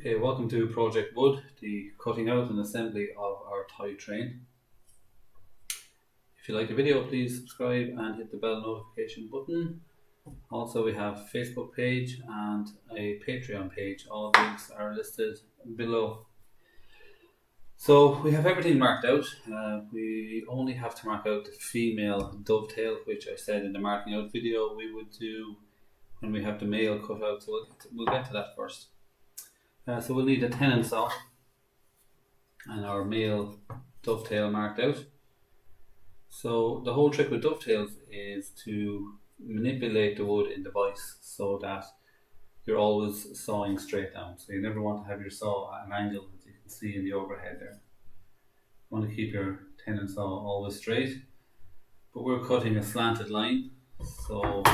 Okay, welcome to Project Wood, the cutting out and assembly of our toy train. If you like the video, please subscribe and hit the bell notification button. Also, we have a Facebook page and a Patreon page. All links are listed below. So we have everything marked out. We only have to mark out the female dovetail, which I said in the marking out video we would do when we have the male cut out. So we'll get to that first. So we'll need a tenon saw and our male dovetail marked out. So the whole trick with dovetails is to manipulate the wood in the vise so that you're always sawing straight down. So you never want to have your saw at an angle, as you can see in the overhead there. You want to keep your tenon saw always straight, but we're cutting a slanted line. So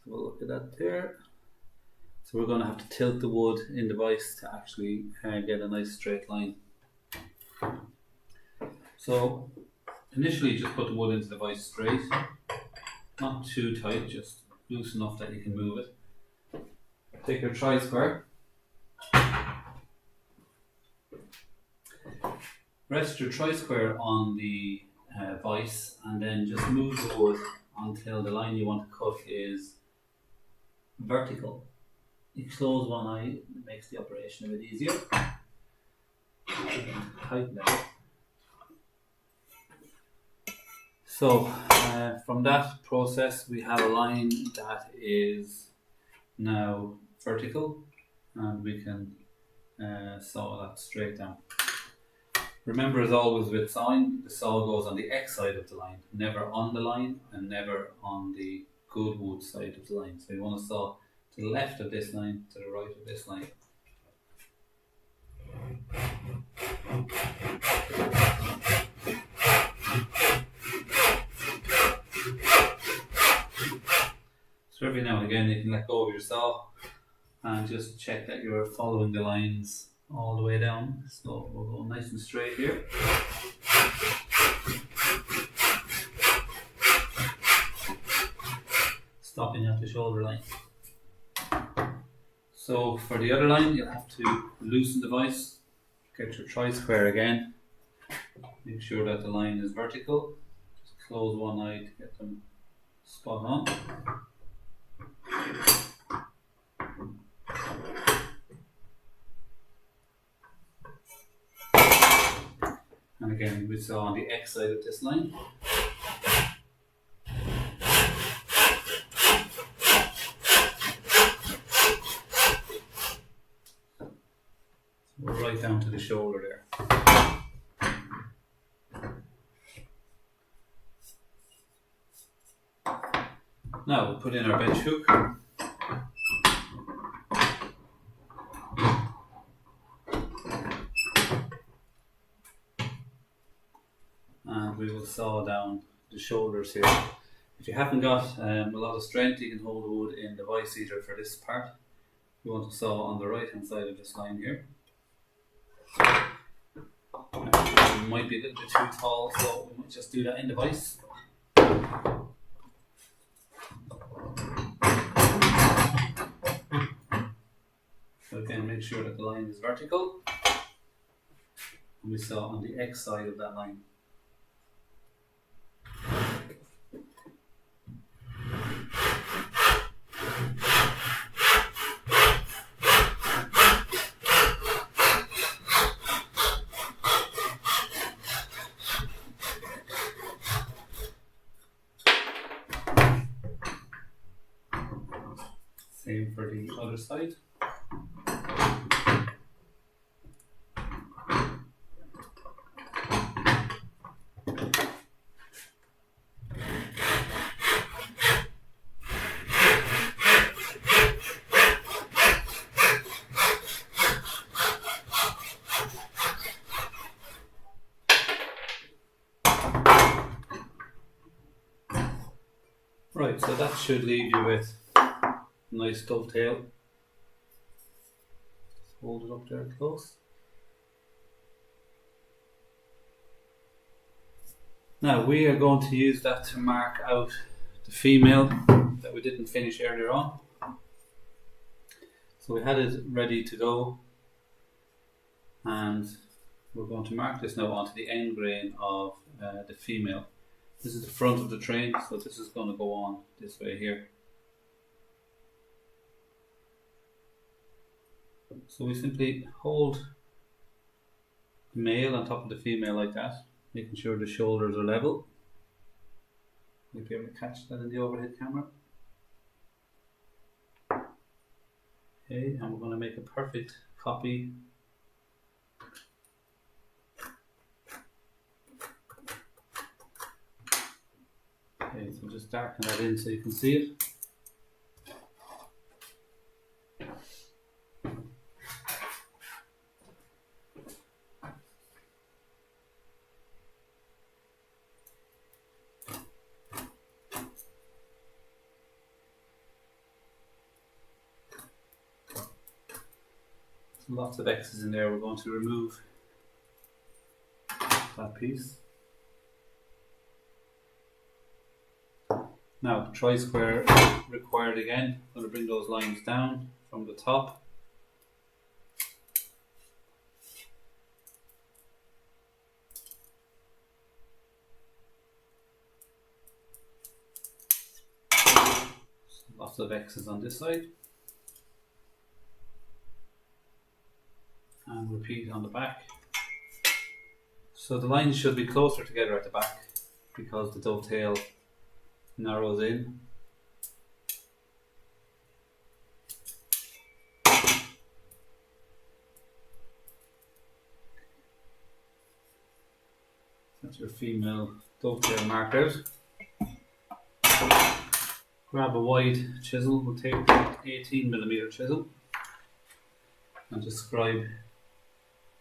we'll look at that there. So we're going to have to tilt the wood in the vise to actually get a nice straight line. So initially just put the wood into the vise straight, not too tight, just loose enough that you can move it. Take your tri-square, rest your tri-square on the vise and then just move the wood until the line you want to cut is vertical. You close one eye, it makes the operation a bit easier. Tighten it. So from that process we have a line that is now vertical and we can saw that straight down. Remember, as always with sawing, the saw goes on the X side of the line, never on the line and never on the good wood side of the line. So you want to saw to the left of this line, to the right of this line. So every now and again you can let go of your saw and just check that you're following the lines all the way down. So we'll go nice and straight here. Stopping at the shoulder line. So for the other line you'll have to loosen the vise, get your tri-square again, make sure that the line is vertical, just close one eye to get them spot on. And again we saw on the X side of this line. We're right down to the shoulder there. Now we'll put in our bench hook. And we will saw down the shoulders here. If you haven't got a lot of strength, you can hold the wood in the vise either for this part. You want to saw on the right hand side of this line here. It might be a little bit too tall, so we might just do that in the vise. So again, make sure that the line is vertical. And we saw on the X side of that line. Same for the other side. Right, so that should leave you with a nice dovetail. Just hold it up there close. Now we are going to use that to mark out the female that we didn't finish earlier on. So we had it ready to go and we're going to mark this now onto the end grain of the female. This is the front of the train, so this is going to go on this way here. So we simply hold the male on top of the female like that, making sure the shoulders are level. You'll be able to catch that in the overhead camera. Okay, and we're going to make a perfect copy. Okay, so just darken that in so you can see it. Lots of X's in there. We're going to remove that piece. Now the tri-square required again. I'm going to bring those lines down from the top. Lots of X's on this side. And repeat on the back. So the lines should be closer together at the back because the dovetail narrows in. That's your female dovetail marked out. Grab a wide chisel, we'll take an 18mm chisel and just scribe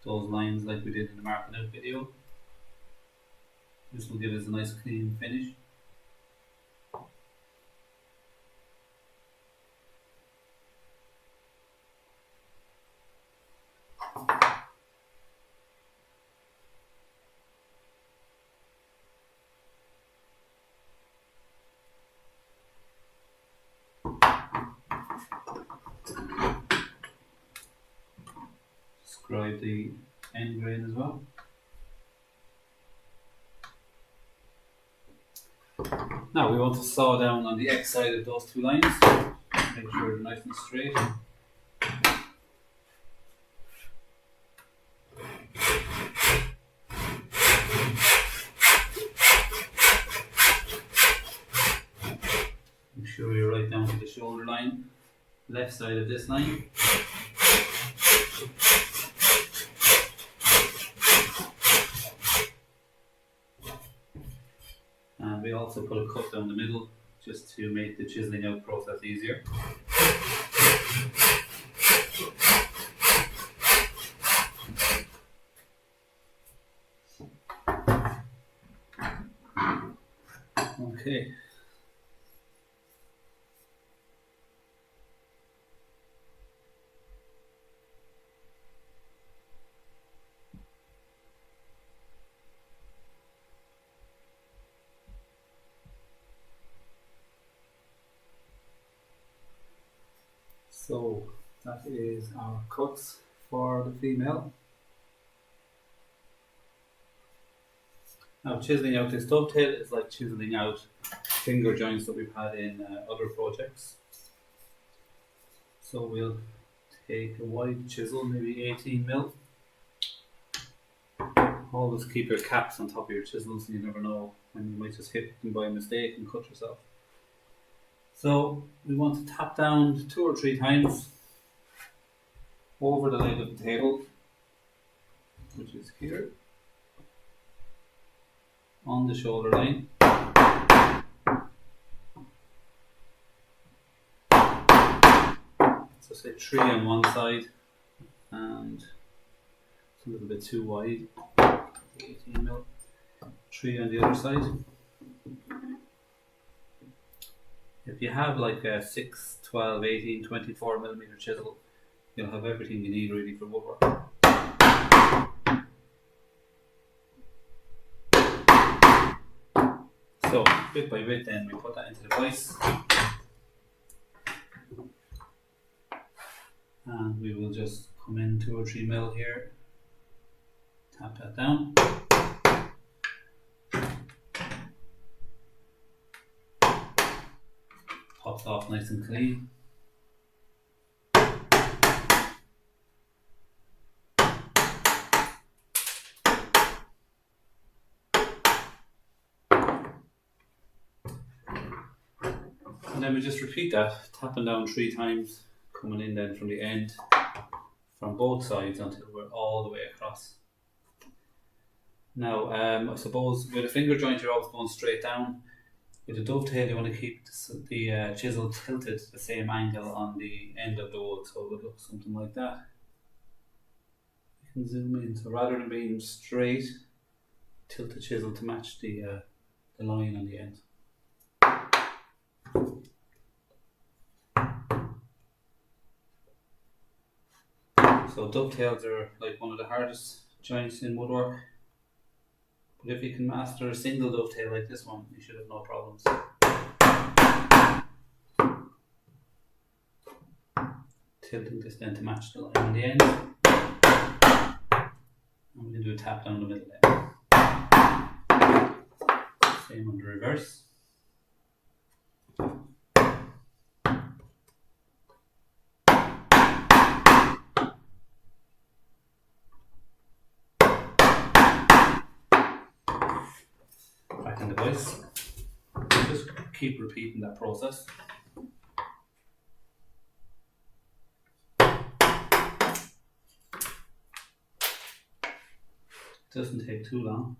those lines like we did in the marking out video. This will give us a nice clean finish. Scribe the end grain as well. Now we want to saw down on the X side of those two lines, make sure they're nice and straight. Make sure you're right down to the shoulder line, left side of this line. And we also put a cut down the middle just to make the chiseling out process easier. Okay. So that is our cuts for the female. Now chiseling out this dovetail is like chiseling out finger joints that we've had in other projects. So we'll take a wide chisel, maybe 18mm. Always keep your caps on top of your chisels, you never know when you might just hit them by mistake and cut yourself. So we want to tap down 2 or 3 times over the line of the table, which is here, on the shoulder line. So say 3 on one side, and it's a little bit too wide, 18mm, 3 on the other side. If you have like a 6, 12, 18, 24mm chisel, you'll have everything you need really for woodwork. So bit by bit then we put that into the vise. And we will just come in 2 or 3 mil here Tap that down. Pops off nice and clean. And then we just repeat that, tapping down 3 times, coming in then from the end, from both sides until we're all the way across. Now, I suppose with a finger joint you're always going straight down. With a dovetail you want to keep the chisel tilted the same angle on the end of the wood, so it would look something like that. You can zoom in, so rather than being straight, tilt the chisel to match the line on the end. So dovetails are like one of the hardest joints in woodwork. But if you can master a single dovetail like this one, you should have no problems. Tilting this then to match the line on the end. And we can do a tap down the middle then. Same on the reverse. Back in the vise. Just keep repeating that process. Doesn't take too long.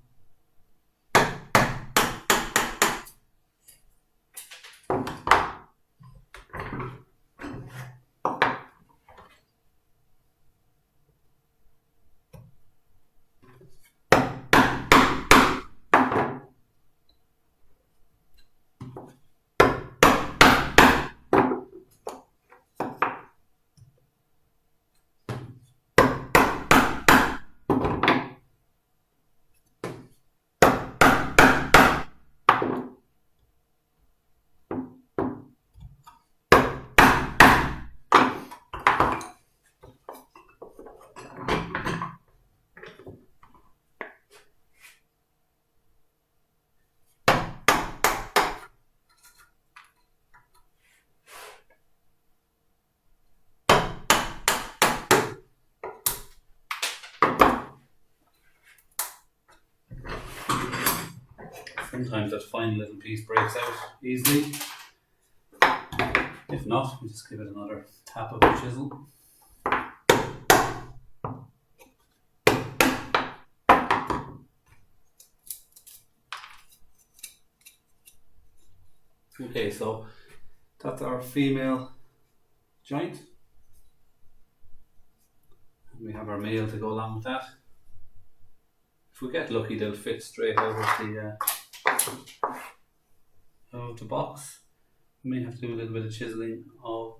Sometimes that final little piece breaks out easily. If not, we just give it another tap of the chisel. Okay, so that's our female joint. And we have our male to go along with that. If we get lucky, they'll fit straight out of the box. We may have to do a little bit of chiseling of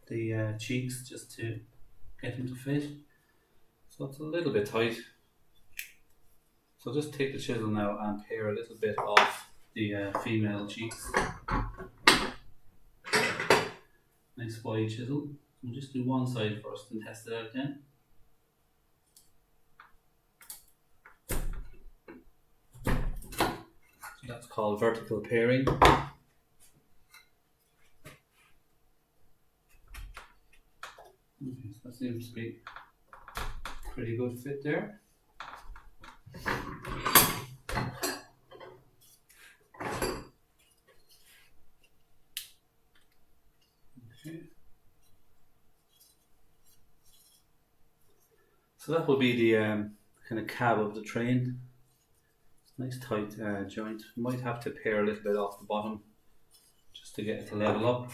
the cheeks just to get them to fit. So it's a little bit tight. So just take the chisel now and pare a little bit off the female cheeks. Nice wide chisel. We'll just do one side first and test it out then. That's called vertical paring. Okay, so that seems to be a pretty good fit there. Okay. So that will be the kind of cab of the train. Nice tight joint. You might have to pare a little bit off the bottom just to get it to level up,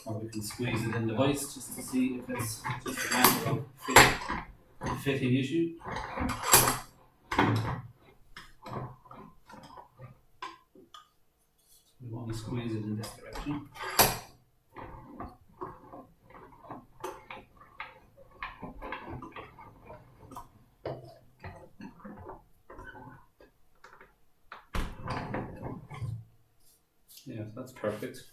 or we can squeeze it in the vise just to see if it's just a matter of fitting issue. We want to squeeze it in this direction. Yeah, that's perfect.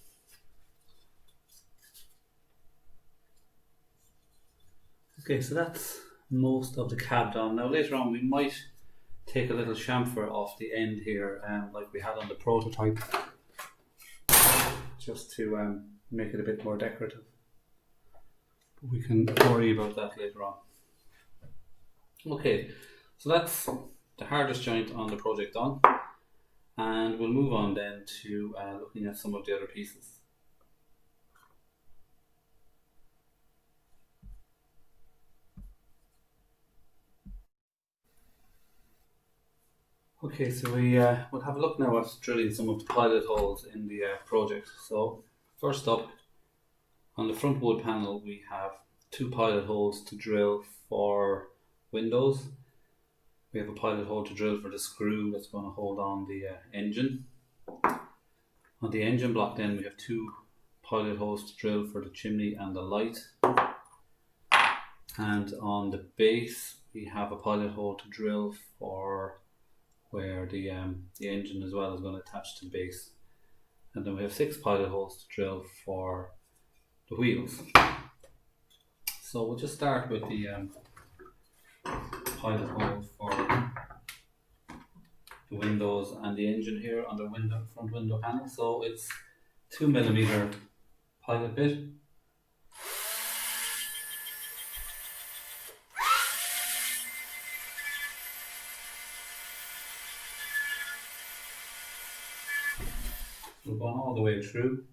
Okay, so that's most of the cab down. Now later on we might take a little chamfer off the end here, like we had on the prototype, just to make it a bit more decorative. But we can worry about that later on. Okay, so that's the hardest joint on the project done, and we'll move on then to looking at some of the other pieces. Okay, so we'll have a look now at drilling some of the pilot holes in the project. So first up, on the front wood panel we have 2 pilot holes to drill for windows. We have a pilot hole to drill for the screw that's going to hold on the engine. On the engine block then we have 2 pilot holes to drill for the chimney and the light. And on the base we have a pilot hole to drill for where the engine as well is going to attach to the base. And then we have 6 pilot holes to drill for the wheels. So we'll just start with the pilot hole for the windows and the engine here on the front window panel. So it's 2mm pilot bit. We're going all the way through.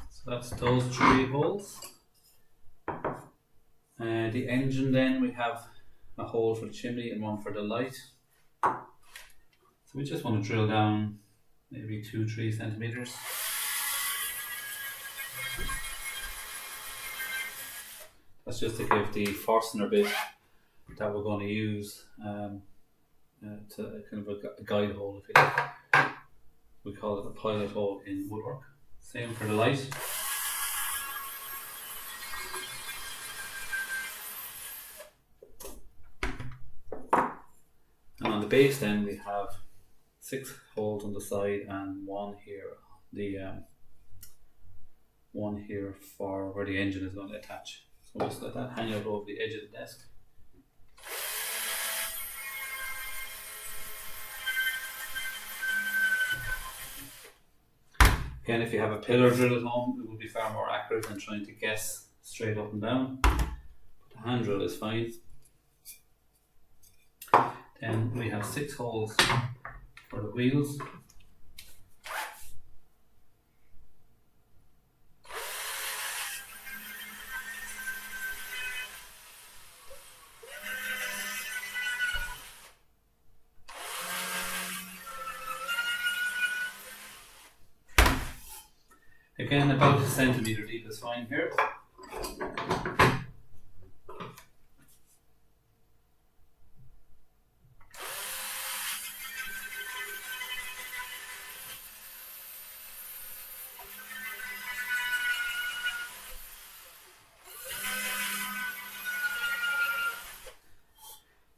So that's those 3 holes. The engine then we have a hole for the chimney and one for the light. So we just want to drill down maybe 2-3 centimeters. That's just to give the Forstner bit that we're going to use to kind of a guide hole, if you like. We call it a pilot hole in woodwork. Same for the light. And on the base then we have 6 holes on the side and 1 here, one here for where the engine is going to attach. So we'll just let that hang out over the edge of the desk. Again, if you have a pillar drill at home, it will be far more accurate than trying to guess straight up and down. But the hand drill is fine. Then we have 6 holes for the wheels. Again, about 1 centimetre deep is fine here.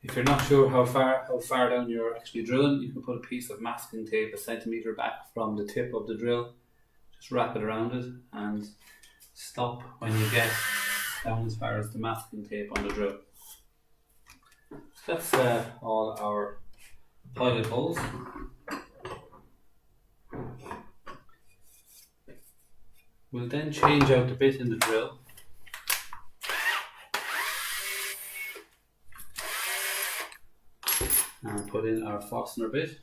If you're not sure how far down you're actually drilling, you can put a piece of masking tape 1 centimetre back from the tip of the drill. Just wrap it around it and stop when you get down as far as the masking tape on the drill. So that's all our pilot holes. We'll then change out the bit in the drill. And put in our Forstner bit.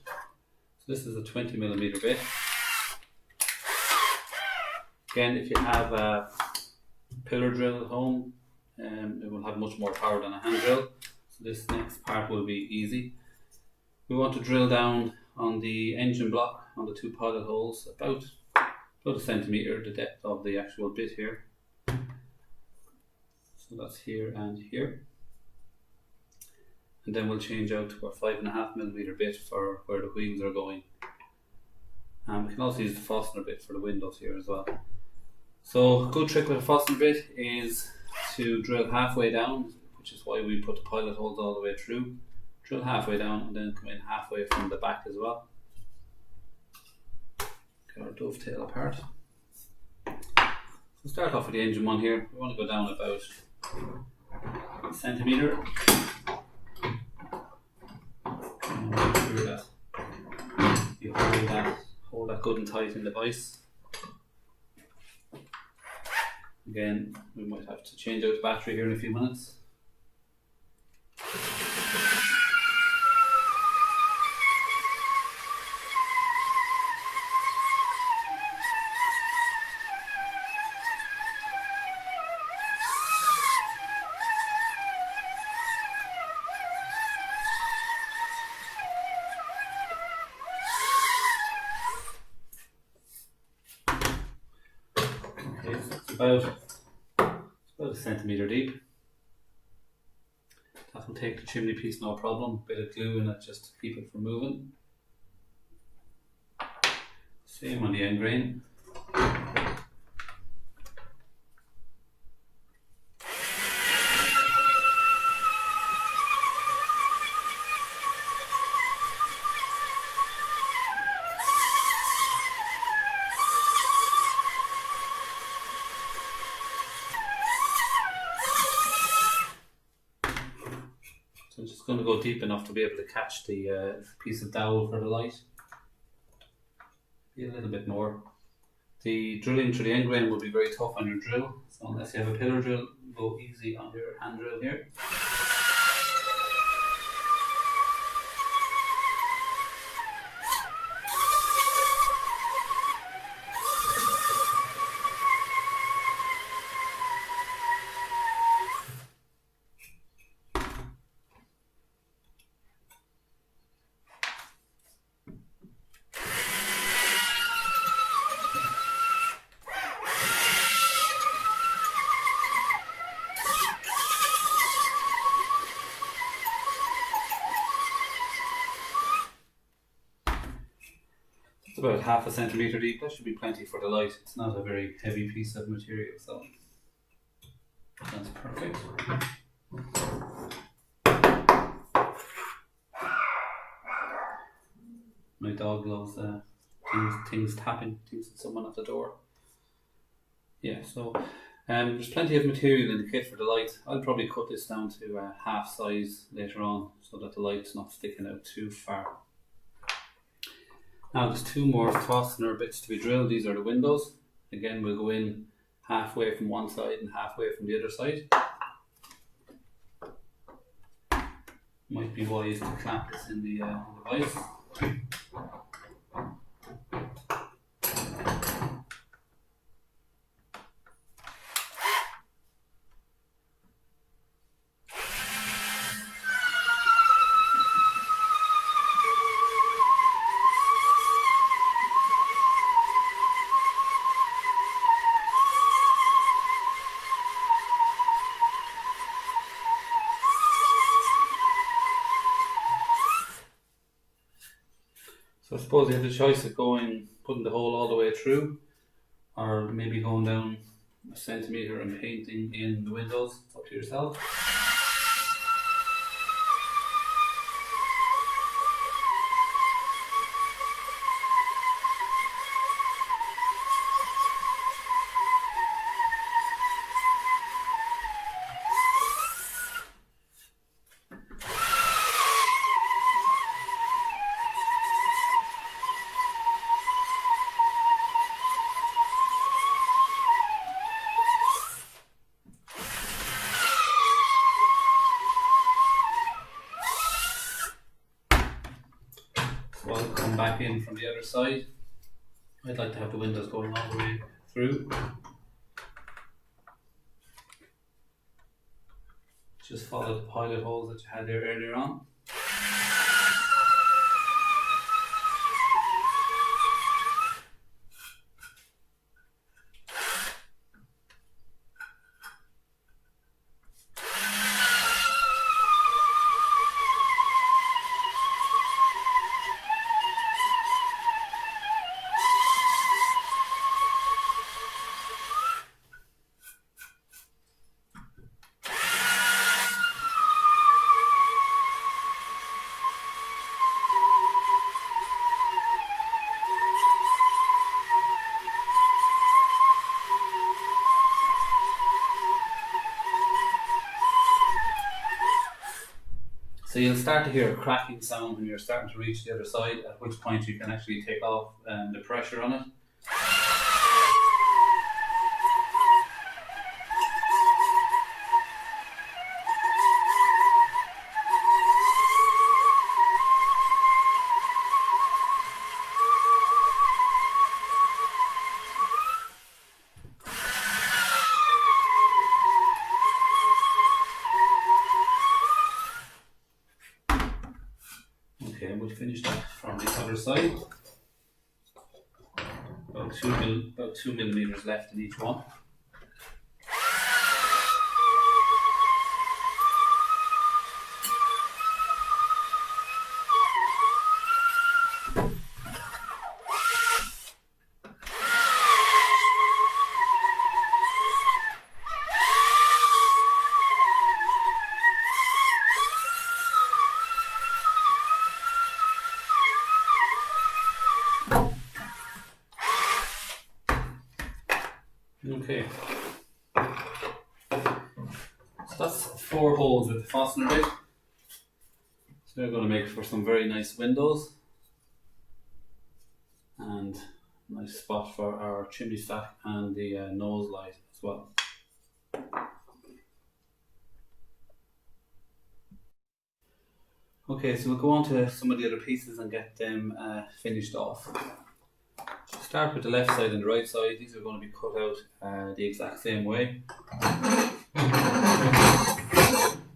So this is a 20mm bit. Again, if you have a pillar drill at home, it will have much more power than a hand drill. So this next part will be easy. We want to drill down on the engine block on the 2 pilot holes about 1 centimetre, the depth of the actual bit here. So that's here and here. And then we'll change out to our 5.5mm bit for where the wheels are going. And we can also use the fastener bit for the windows here as well. So a good trick with a fastener bit is to drill halfway down, which is why we put the pilot holes all the way through. Drill halfway down and then come in halfway from the back as well. Get our dovetail apart. So start off with the engine one here. We want to go down about a centimetre. And make sure that you hold that good and tight in the vise. Again, we might have to change out the battery here in a few minutes. Okay, so it's about a centimetre deep. That will take the chimney piece no problem. Bit of glue in it just to keep it from moving. Same on the end grain. So I'm just going to go deep enough to be able to catch the piece of dowel for the light. Be a little bit more. The drilling through the end grain will be very tough on your drill, so unless you have a pillar drill, go easy on your hand drill here. It's about half a centimetre deep. That should be plenty for the light. It's not a very heavy piece of material, so that's perfect. My dog loves things tapping, thinks it's someone at the door. Yeah, so there's plenty of material in the kit for the light. I'll probably cut this down to half size later on so that the light's not sticking out too far. Now there's two more fastener bits to be drilled. These are the windows. Again, we'll go in halfway from one side and halfway from the other side. Might be wise to clamp this in the vise. So I suppose you have the choice of putting the hole all the way through, or maybe going down a centimetre and painting in the windows. It's up to yourself. So I'll come back in from the other side. I'd like to have the windows going all the way through. Just follow the pilot holes that you had there earlier on. So you'll start to hear a cracking sound when you're starting to reach the other side, at which point you can actually take off the pressure on it. Okay, we'll finish that from the other side. About 2 millimeters left in each one. Okay, so that's 4 holes with the fastener bit. So they're going to make for some very nice windows and a nice spot for our chimney stack and the nose light as well. Okay, so we'll go on to some of the other pieces and get them finished off. Start with the left side and the right side. These are going to be cut out the exact same way.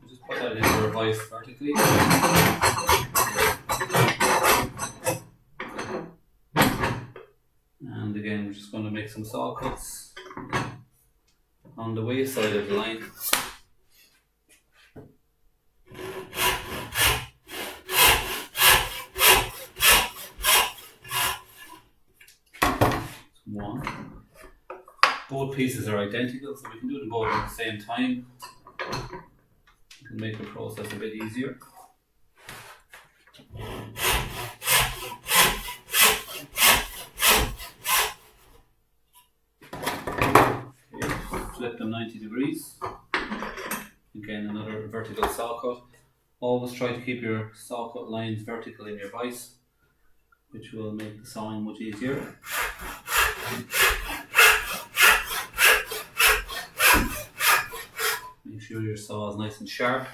Just put that into your vise vertically. And again, we're just going to make some saw cuts on the waist side of the line. One. Both pieces are identical, so we can do them both at the same time. It can make the process a bit easier. Okay, flip them 90 degrees. Again, another vertical saw cut. Always try to keep your saw cut lines vertical in your vise, which will make the sawing much easier. Make sure your saw is nice and sharp.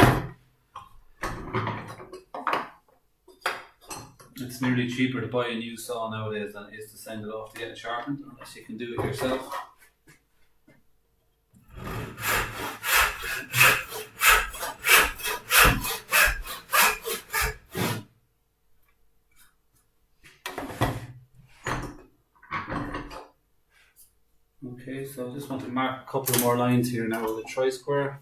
It's nearly cheaper to buy a new saw nowadays than it is to send it off to get it sharpened, unless you can do it yourself. Okay, so I just want to mark a couple of more lines here now with a tri-square.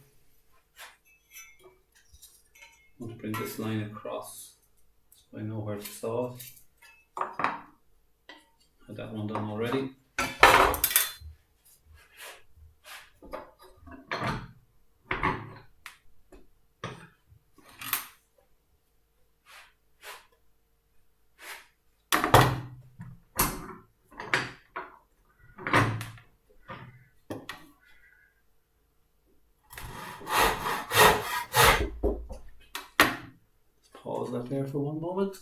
I want to bring this line across so I know where to saw it. Had that one done already. Pause that there for one moment.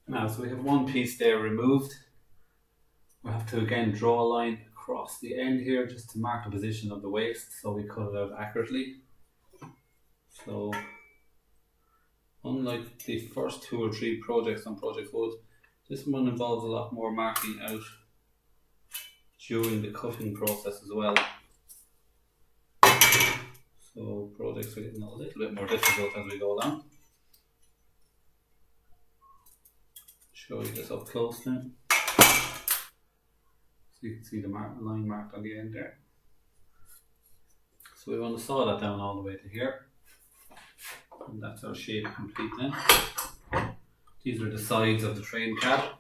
Now, so we have one piece there removed. We have to again draw a line across the end here just to mark the position of the waist so we cut it out accurately. So, unlike the first 2 or 3 projects on Project Wood, this one involves a lot more marking out during the cutting process as well. So projects are getting a little bit more difficult as we go along. show you this up close now. So you can see the line marked on the end there. So we want to saw that down all the way to here. And that's our shape complete then. These are the sides of the train cab.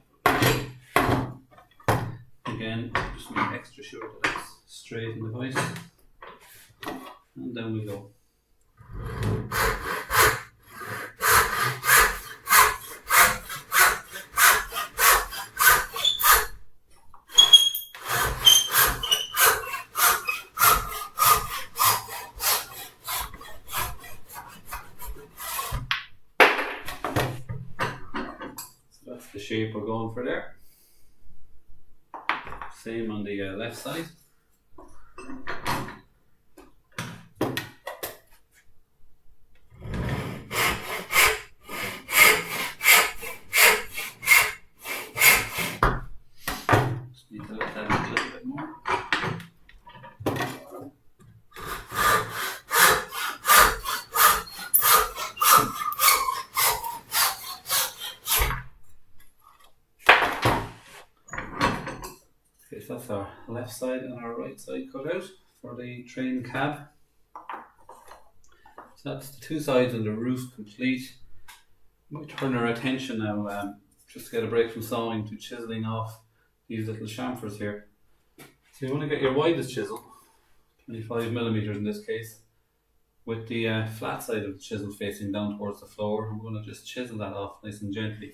Again, just make extra sure that it's straight in the vise. And down we go. So that's the shape we're going for there. Same on the left side. Just need to let that in a little bit more. Okay, so that's our left side and our right side cut out for the train cab. So that's the two sides and the roof complete. We might turn our attention now, just to get a break from sawing, to chiseling off these little chamfers here. So you want to get your widest chisel, 25mm in this case, with the flat side of the chisel facing down towards the floor. I'm going to just chisel that off nice and gently.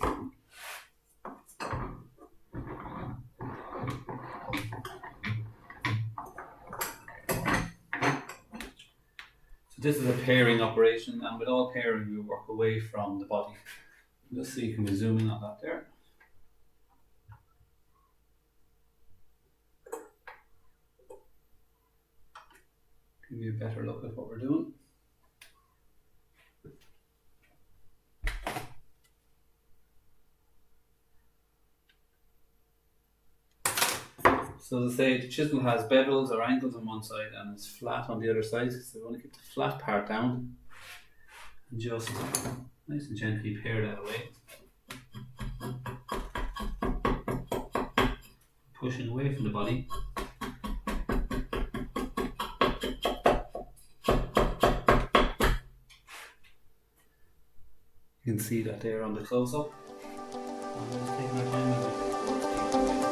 This is a pairing operation, and with all pairing we work away from the body. Just so you can zoom in on that there. Give you a better look at what we're doing. So as I say, the chisel has bevels or angles on one side and it's flat on the other side. So we want to get the flat part down and just nice and gently pare that away. Pushing away from the body. You can see that there on the close-up. Just taking our time with it.